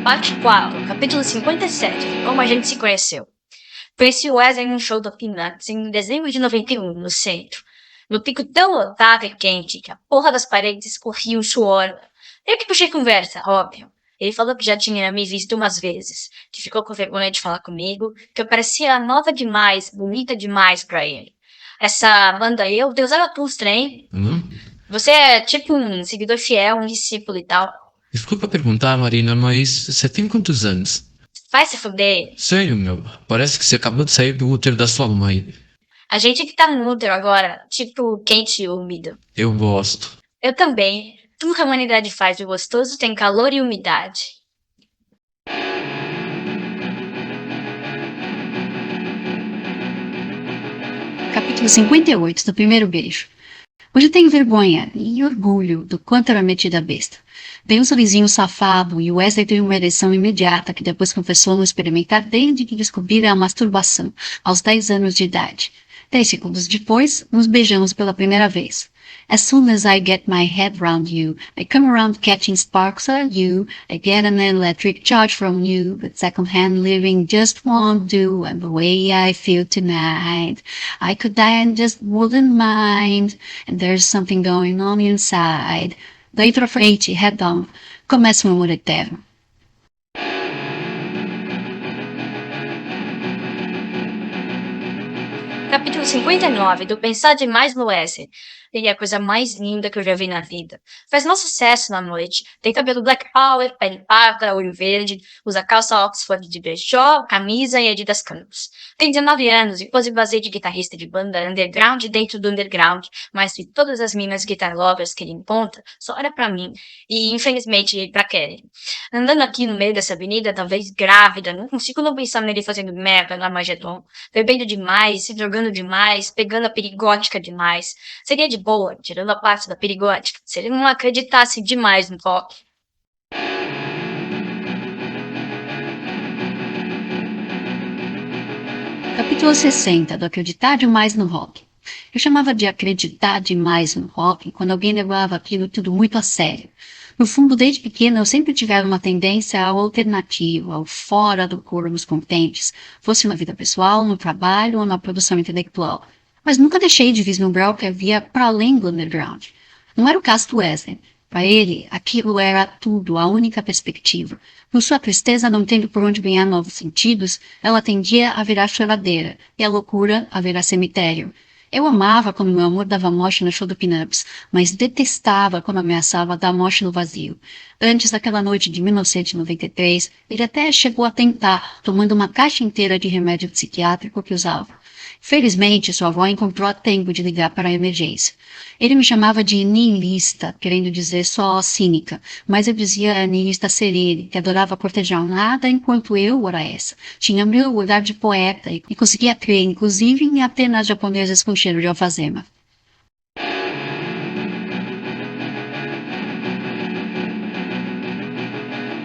Parte 4, capítulo 57, Como a gente se conheceu. Conheci o Wesley em um show do Peanuts em dezembro de 91, no centro. No pico tão lotado e quente que a porra das paredes escorria um suor. Eu que puxei conversa, óbvio. Ele falou que já tinha me visto umas vezes, que ficou com vergonha de falar comigo, que eu parecia nova demais, bonita demais pra ele. Essa banda aí, Deus Zaratustra, hein? Você é tipo um seguidor fiel, um discípulo e tal. Desculpa perguntar, Marina, mas você tem quantos anos? Vai se fuder. Sério, meu, parece que você acabou de sair do útero da sua mãe. A gente que tá no útero agora, tipo quente e úmido. Eu gosto. Eu também. Tudo que a humanidade faz de gostoso tem calor e umidade. Capítulo 58 do primeiro beijo. Hoje tenho vergonha e orgulho do quanto era metida besta. Dei um sorrisinho safado e Wesley teve uma ereção imediata que depois confessou não experimentar desde que descobrira a masturbação, aos 10 anos de idade. 10 segundos depois, nos beijamos pela primeira vez. As soon as I get my head round you, I come around catching sparks at you, I get an electric charge from you, but second-hand living just won't do, and the way I feel tonight, I could die and just wouldn't mind, and there's something going on inside. Daí pra frente, head on, começa um amor eterno. Capítulo 59, do Pensar Demais no Wesley. Ele é a coisa mais linda que eu já vi na vida. Faz mau sucesso na noite. Tem cabelo black power, pele parda, olho verde, usa calça Oxford de brechó, camisa e Adidas Campos. Tem 19 anos e pose vazia de guitarrista de banda underground dentro do underground, mas de todas as minas guitar lovers que ele encontra, só olha pra mim. E, infelizmente, pra Kelly. Andando aqui no meio dessa avenida, talvez grávida, não consigo não pensar nele fazendo merda no Armagedon. Bebendo demais, se drogando demais, pegando a perigótica demais. Seria de boa, tirando a parte da perigótica, se ele não acreditasse demais no rock. Capítulo 60 do Acreditar Demais no Rock. Eu chamava de acreditar demais no rock quando alguém levava aquilo tudo muito a sério. No fundo, desde pequena, eu sempre tive uma tendência ao alternativo, ao fora do coro nos contentes, fosse na vida pessoal, no trabalho ou na produção intelectual. Mas nunca deixei de vislumbrar o que havia para além do underground. Não era o caso do Wesley. Para ele, aquilo era tudo, a única perspectiva. Por sua tristeza, não tendo por onde ganhar novos sentidos, ela tendia a virar choradeira, e a loucura a virar cemitério. Eu amava quando meu amor dava moche no show do Peanuts, mas detestava quando ameaçava dar moche no vazio. Antes daquela noite de 1993, ele até chegou a tentar, tomando uma caixa inteira de remédio psiquiátrico que usava. Felizmente, sua avó encontrou a tempo de ligar para a emergência. Ele me chamava de nihilista, querendo dizer só cínica, mas eu dizia nihilista serene, que adorava cortejar o nada, enquanto eu, ora essa, tinha meu olhar de poeta e conseguia crer, inclusive, em apenas japoneses com cheiro de alfazema.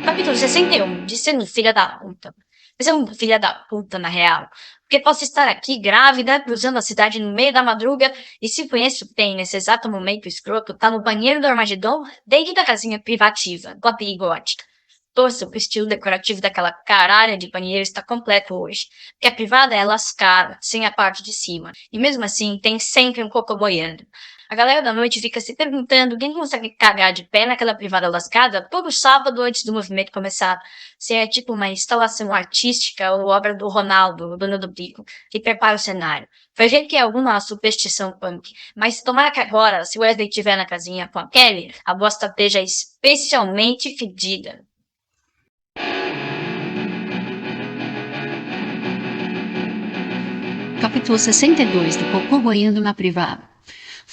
Capítulo 61, de ser um filho da puta. Você é um filho da puta, na real. Porque posso estar aqui grávida, cruzando a cidade no meio da madruga, e se conheço quem, nesse exato momento escroto, tá no banheiro do Armagedon, dentro da casinha privativa, com a perigótica. Torço pro estilo decorativo daquela caralha de banheiro está completo hoje, porque a privada é lascada, sem a parte de cima, e mesmo assim tem sempre um cocô boiando. A galera da noite fica se perguntando quem consegue cagar de pé naquela privada lascada todo sábado antes do movimento começar. Se é tipo uma instalação artística ou obra do Ronaldo, o dono do bico, que prepara o cenário. Vai ver que é alguma superstição punk. Mas tomara que agora, se o Wesley estiver na casinha com a Kelly, a bosta esteja especialmente fedida. Capítulo 62 do Cocô Boiando na Privada.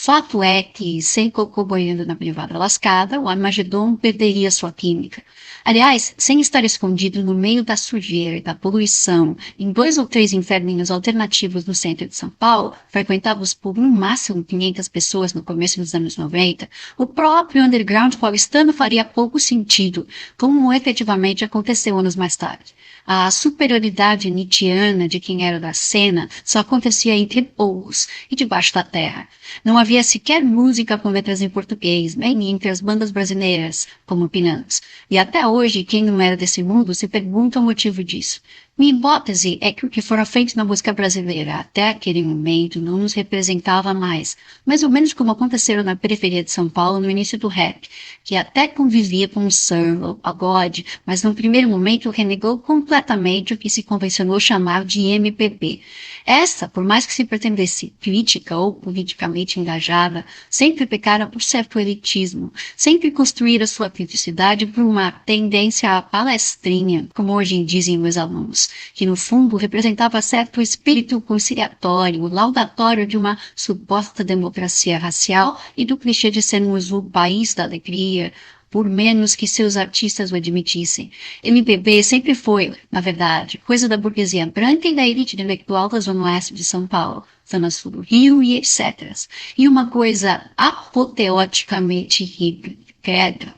Fato é que, sem cocô boiando na privada lascada, o Armagedon perderia sua química. Aliás, sem estar escondido no meio da sujeira e da poluição, em 2 ou 3 inferninhos alternativos no centro de São Paulo, frequentados por no máximo 500 pessoas no começo dos anos 90, o próprio underground paulistano faria pouco sentido, como efetivamente aconteceu anos mais tarde. A superioridade nietzschiana de quem era da cena só acontecia entre povos e debaixo da terra. Não havia sequer música com letras em português, nem entre as bandas brasileiras, como Peanuts. E até hoje, quem não era desse mundo se pergunta o motivo disso. Minha hipótese é que o que fora feito na música brasileira até aquele momento não nos representava mais, mais ou menos como aconteceu na periferia de São Paulo no início do rap, que até convivia com o samba, o pagode, mas no primeiro momento renegou completamente o que se convencionou chamar de MPB. Essa, por mais que se pretendesse crítica ou politicamente engajada, sempre pecara por certo elitismo, sempre construíra sua criticidade por uma tendência à palestrinha, como hoje dizem meus alunos, que no fundo representava certo espírito conciliatório, laudatório de uma suposta democracia racial e do clichê de sermos o país da alegria, por menos que seus artistas o admitissem. MPB sempre foi, na verdade, coisa da burguesia branca e da elite intelectual da Zona Oeste de São Paulo, Zona Sul do Rio e etc. E uma coisa apoteoticamente hippie, credo.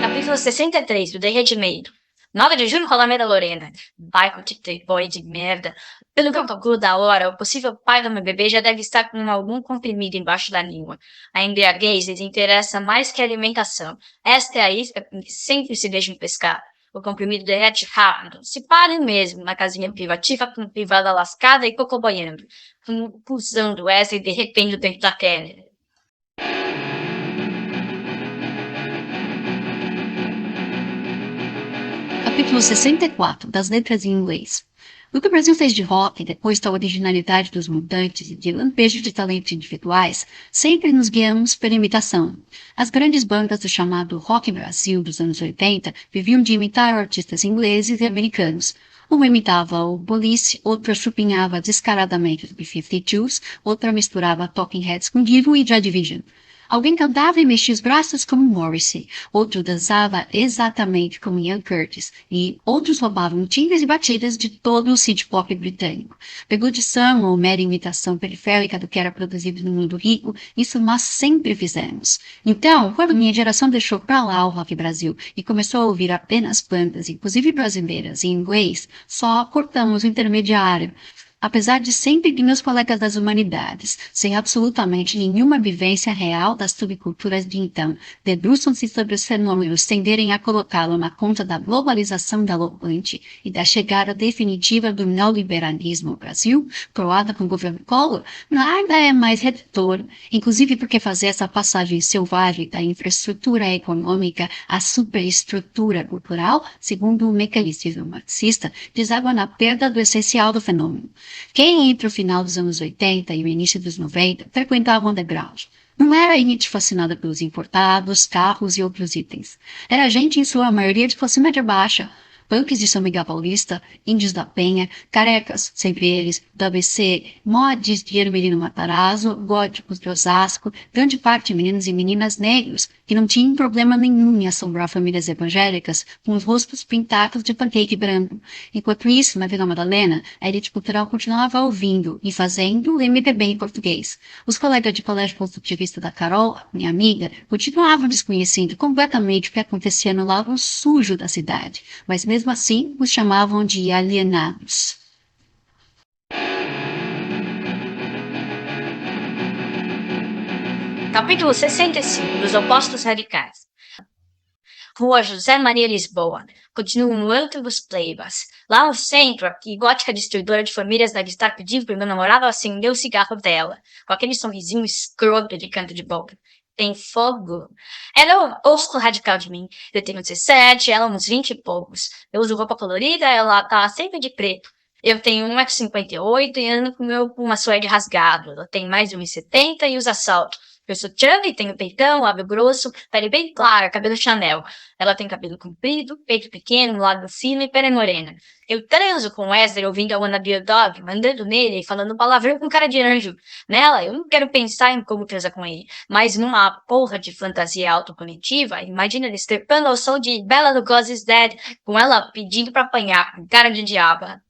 Capítulo 63 do Derretimento. 9 de julho, Rolameda Lorena. Bairro de playboy de merda. Pelo que eu calculo da hora, o possível pai do meu bebê já deve estar com algum comprimido embaixo da língua. A embriaguez lhes interessa mais que a alimentação. Esta é a isca que sempre se deixam pescar. O comprimido derrete rápido. Se parem mesmo na casinha privativa com privada lascada e cocoboiando. Pulsando essa e derretendo dentro da queda. Capítulo 64, das letras em inglês. O que o Brasil fez de rock, depois da originalidade dos mutantes e de lampejos de talentos individuais, sempre nos guiamos pela imitação. As grandes bandas do chamado Rock Brasil dos anos 80 viviam de imitar artistas ingleses e americanos. Um imitava o Police, outro chupinhava descaradamente os B-52s, outra misturava Talking Heads com Divo e Joy Division. Alguém cantava e mexia os braços como Morrissey, outro dançava exatamente como Ian Curtis, e outros roubavam timbres e batidas de todo o city pop britânico. Peludição ou mera imitação periférica do que era produzido no mundo rico, isso nós sempre fizemos. Então, quando minha geração deixou pra lá o Rock Brasil e começou a ouvir apenas bandas, inclusive brasileiras, em inglês, só cortamos o intermediário. Apesar de sempre de meus colegas das humanidades, sem absolutamente nenhuma vivência real das subculturas de então, debruçam-se sobre os fenômenos tenderem a colocá-lo na conta da globalização galopante e da chegada definitiva do neoliberalismo ao Brasil, croada com o governo Collor, nada é mais redutor, inclusive porque fazer essa passagem selvagem da infraestrutura econômica à superestrutura cultural, segundo o mecanicismo marxista, deságua na perda do essencial do fenômeno. Quem entre o final dos anos 80 e o início dos 90 frequentava o underground? Não era a elite fascinada pelos importados, carros e outros itens. Era gente, em sua maioria, de classe média baixa. Punks de São Miguel Paulista, índios da Penha, carecas, sempre eles, do ABC, mods de Ermelino Matarazzo, góticos de Osasco, grande parte meninos e meninas negros, que não tinham problema nenhum em assombrar famílias evangélicas com os rostos pintados de pancake branco. Enquanto isso, na Vila Madalena, a elite cultural continuava ouvindo e fazendo MPB em português. Os colegas de colégio construtivista da Carol, minha amiga, continuavam desconhecendo completamente o que acontecia no lado sujo da cidade, mas mesmo assim os chamavam de alienados. Capítulo 65 dos opostos radicais. Rua José Maria Lisboa. Continuo no antro dos Pleibas. Lá no centro, a gótica destruidora de famílias da Gestapo pediu pro meu namorado acender o cigarro dela, com aquele sorrisinho escroto de canto de boca. Tem fogo. Ela é o oposto radical de mim. Eu tenho 17, ela uns 20 e poucos. Eu uso roupa colorida, ela tá sempre de preto. Eu tenho 1,58 m e ando com uma suede rasgado. Ela tem mais de 1,70 m e usa salto. Eu sou chubby, tenho peitão, lábio grosso, pele bem clara, cabelo Chanel. Ela tem cabelo comprido, peito pequeno, lado fino e pele morena. Eu transo com Wesley ouvindo a Wanna Be a Dog, mandando nele e falando palavrão com cara de anjo. Nela, eu não quero pensar em como transar com ele, mas numa porra de fantasia autocognitiva, imagina ele estrepando ao som de Bela Lugosi's Dead, com ela pedindo pra apanhar, com cara de diaba.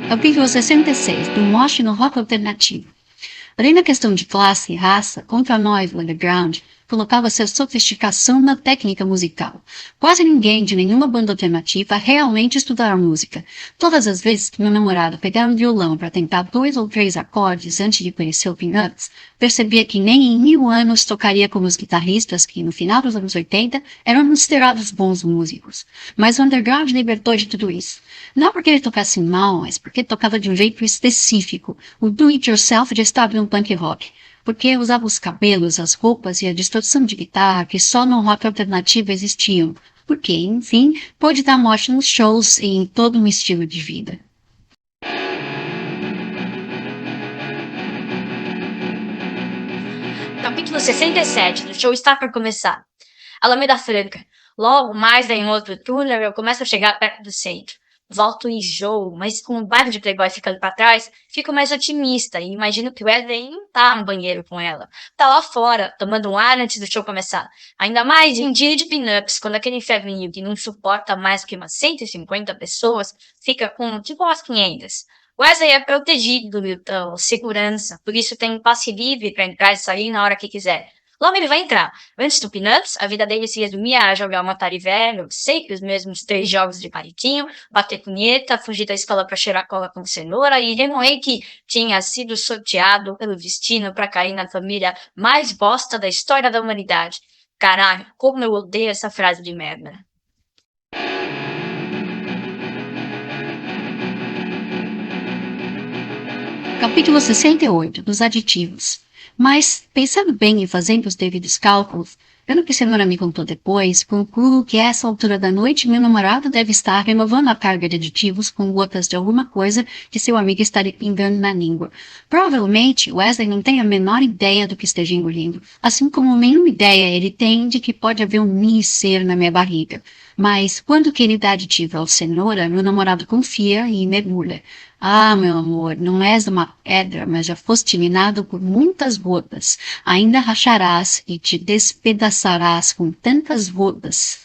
Capítulo 66, do mote no rock alternativo. Além da questão de classe e raça, contra nós, o underground, colocava-se a sofisticação na técnica musical. Quase ninguém de nenhuma banda alternativa realmente estudava música. Todas as vezes que meu namorado pegava um violão para tentar 2 ou 3 acordes antes de conhecer o Peanuts, percebia que nem em 1000 anos tocaria como os guitarristas que, no final dos anos 80, eram considerados bons músicos. Mas o underground libertou de tudo isso. Não porque ele tocasse mal, mas porque tocava de um jeito específico. O do-it-yourself já estava no punk rock. Porque usava os cabelos, as roupas e a distorção de guitarra que só no rock alternativo existiam. Porque, enfim, pôde dar morte nos shows e em todo um estilo de vida. Capítulo 67, do show está para começar. Alameda Franca. Logo mais em outro túnel, eu começo a chegar perto do centro. Volto e enjoo, mas com o bairro de Playboy ficando para trás, fico mais otimista e imagino que o Wesley não tá no banheiro com ela. Tá lá fora, tomando um ar antes do show começar. Ainda mais em um dia de pin-ups, quando aquele inferninho que não suporta mais que umas 150 pessoas fica com tipo umas 500. Wesley é protegido, então, segurança, por isso tem um passe livre para entrar e sair na hora que quiser. Logo ele vai entrar. Antes do Peanuts, a vida dele se resumia a jogar um Atari velho, sempre os mesmos 3 jogos de palitinho, bater punheta, fugir da escola pra cheirar cola com cenoura e remoer que tinha sido sorteado pelo destino pra cair na família mais bosta da história da humanidade. Caralho, como eu odeio essa frase de merda. Capítulo 68, dos aditivos. Mas, pensando bem e fazendo os devidos cálculos, pelo que Cenoura me contou depois, concluo que a essa altura da noite meu namorado deve estar renovando a carga de aditivos com gotas de alguma coisa que seu amigo estaria pingando na língua. Provavelmente, Wesley não tem a menor ideia do que esteja engolindo, assim como nenhuma ideia ele tem de que pode haver um mini ser na minha barriga. Mas, quando que ele dá aditivo ao Cenoura, meu namorado confia e mergulha. Ah, meu amor, não és uma pedra, mas já foste minado por muitas gotas. Ainda racharás e te despedaçarás com tantas gotas.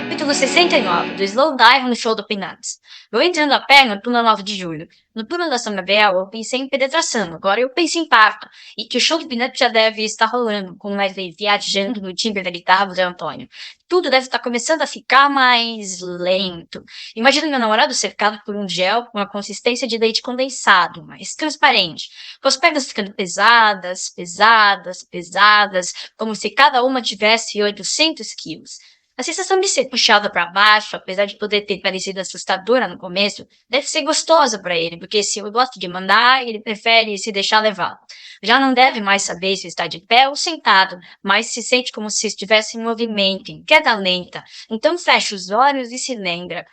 Capítulo 69, do Slowdive no show do Peanuts. Vou entrando a pé no túnel 9 de julho. No túnel da Sombra Bel, eu pensei em penetração, agora eu penso em parto. E que o show do Peanuts já deve estar rolando, com o Wesley viajando no timbre da guitarra do Zé Antônio. Tudo deve estar começando a ficar mais lento. Imagino meu namorado cercado por um gel com a consistência de leite condensado, mas transparente. Com as pernas ficando pesadas, pesadas, pesadas, como se cada uma tivesse 800 quilos. A sensação de ser puxada para baixo, apesar de poder ter parecido assustadora no começo, deve ser gostosa para ele, porque se eu gosto de mandar, ele prefere se deixar levar. Já não deve mais saber se está de pé ou sentado, mas se sente como se estivesse em movimento, em queda lenta. Então fecha os olhos e se lembra,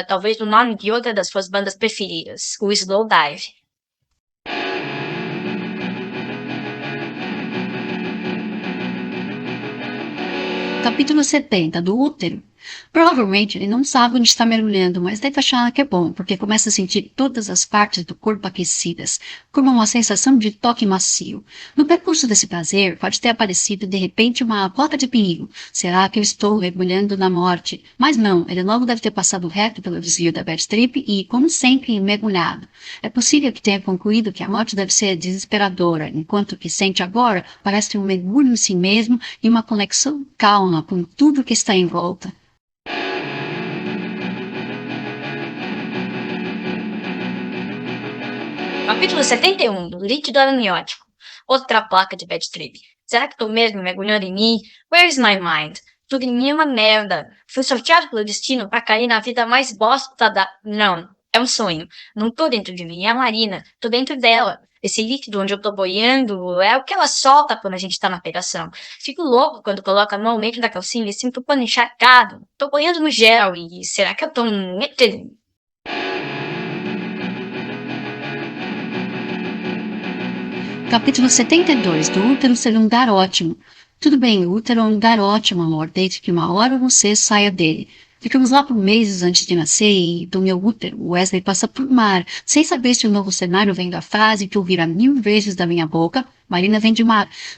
talvez, do nome de outra das suas bandas preferidas, o Slowdive. Capítulo 70, do útero. Provavelmente ele não sabe onde está mergulhando, mas deve achar que é bom, porque começa a sentir todas as partes do corpo aquecidas, como uma sensação de toque macio. No percurso desse prazer, pode ter aparecido de repente uma rota de perigo. Será que eu estou mergulhando na morte? Mas não, ele logo deve ter passado reto pelo desvio da bad trip e, como sempre, mergulhado. É possível que tenha concluído que a morte deve ser desesperadora, enquanto o que sente agora parece um mergulho em si mesmo e uma conexão calma com tudo que está em volta. Capítulo 71, do líquido amniótico. Outra placa de bad trip. Será que tô mesmo mergulhando em mim? Where's my mind? Tudo em mim é uma merda. Fui sorteado pelo destino pra cair na vida mais bosta da... Não, é um sonho. Não tô dentro de mim, é a Marina. Tô dentro dela. Esse líquido onde eu tô boiando é o que ela solta quando a gente tá na pegação. Fico louco quando coloco a mão dentro da calcinha e sinto o pano encharcado. Tô boiando no gel e será que eu tô um... Capítulo 72, do útero ser um lugar ótimo. Tudo bem, o útero é um lugar ótimo, amor, desde que uma hora você saia dele. Ficamos lá por meses antes de nascer e do meu útero, Wesley passa por mar, sem saber se o novo cenário vem da frase que ouvira 1000 vezes da minha boca. Marina vem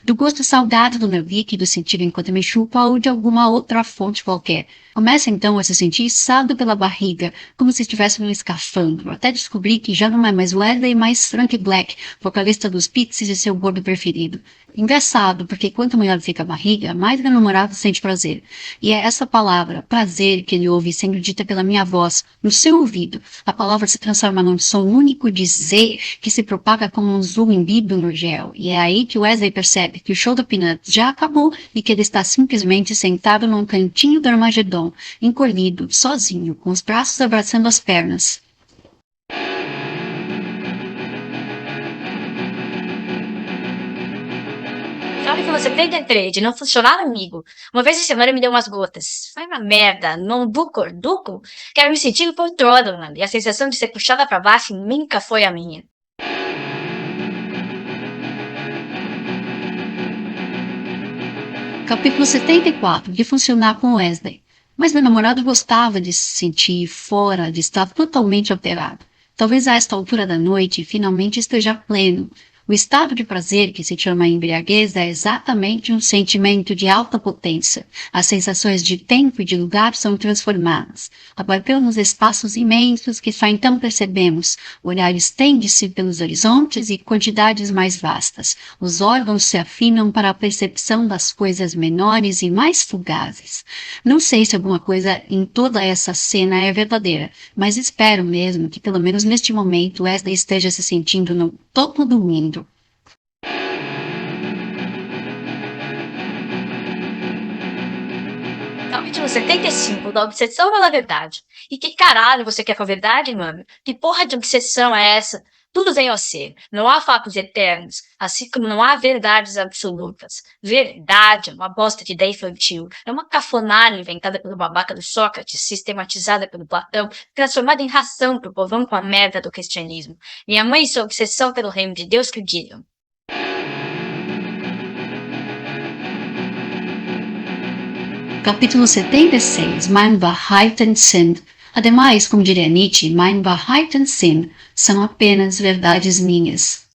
do gosto salgado do meu líquido sentido enquanto me chupa ou de alguma outra fonte qualquer. Começa então a se sentir içado pela barriga, como se estivesse num escafandro, até descobrir que já não é mais Wesley, mas Frank Black, vocalista dos Pixies e seu gordo preferido. Engraçado, porque quanto maior fica a barriga, mais meu namorado sente prazer. E é essa palavra, prazer, que ele ouve sendo dita pela minha voz, no seu ouvido. A palavra se transforma num som único de Z, que se propaga como um zoom embido no gel. E é aí que Wesley percebe que o show do Peanuts já acabou e que ele está simplesmente sentado num cantinho do Armagedon, encolhido, sozinho, com os braços abraçando as pernas. Sabe que você tem de não funcionar, amigo? Uma vez essa semana me deu umas gotas. Foi uma merda. Não duco. Quero me sentir por todo, mano. E a sensação de ser puxada pra baixo nunca foi a minha. Capítulo 74, de funcionar com Wesley. Mas meu namorado gostava de se sentir fora, de estar totalmente alterado. Talvez a esta altura da noite finalmente esteja pleno. O estado de prazer que se chama embriaguez é exatamente um sentimento de alta potência. As sensações de tempo e de lugar são transformadas. Abarcamos espaços imensos que só então percebemos. O olhar estende-se pelos horizontes e quantidades mais vastas. Os órgãos se afinam para a percepção das coisas menores e mais fugazes. Não sei se alguma coisa em toda essa cena é verdadeira, mas espero mesmo que pelo menos neste momento Wesley esteja se sentindo no topo do mundo. Capítulo 75, da obsessão pela verdade. E que caralho você quer com a verdade, mano? Que porra de obsessão é essa? Tudo vem ao ser. Não há fatos eternos, assim como não há verdades absolutas. Verdade é uma bosta de ideia infantil. É uma cafonada inventada pelo babaca do Sócrates, sistematizada pelo Platão, transformada em ração pro povão com a merda do cristianismo. Minha mãe e sua obsessão pelo reino de Deus que o digam. Capítulo 76, Mein Wahrheit und Sinn. Ademais, como diria Nietzsche, Mein Wahrheit und Sinn são apenas verdades minhas.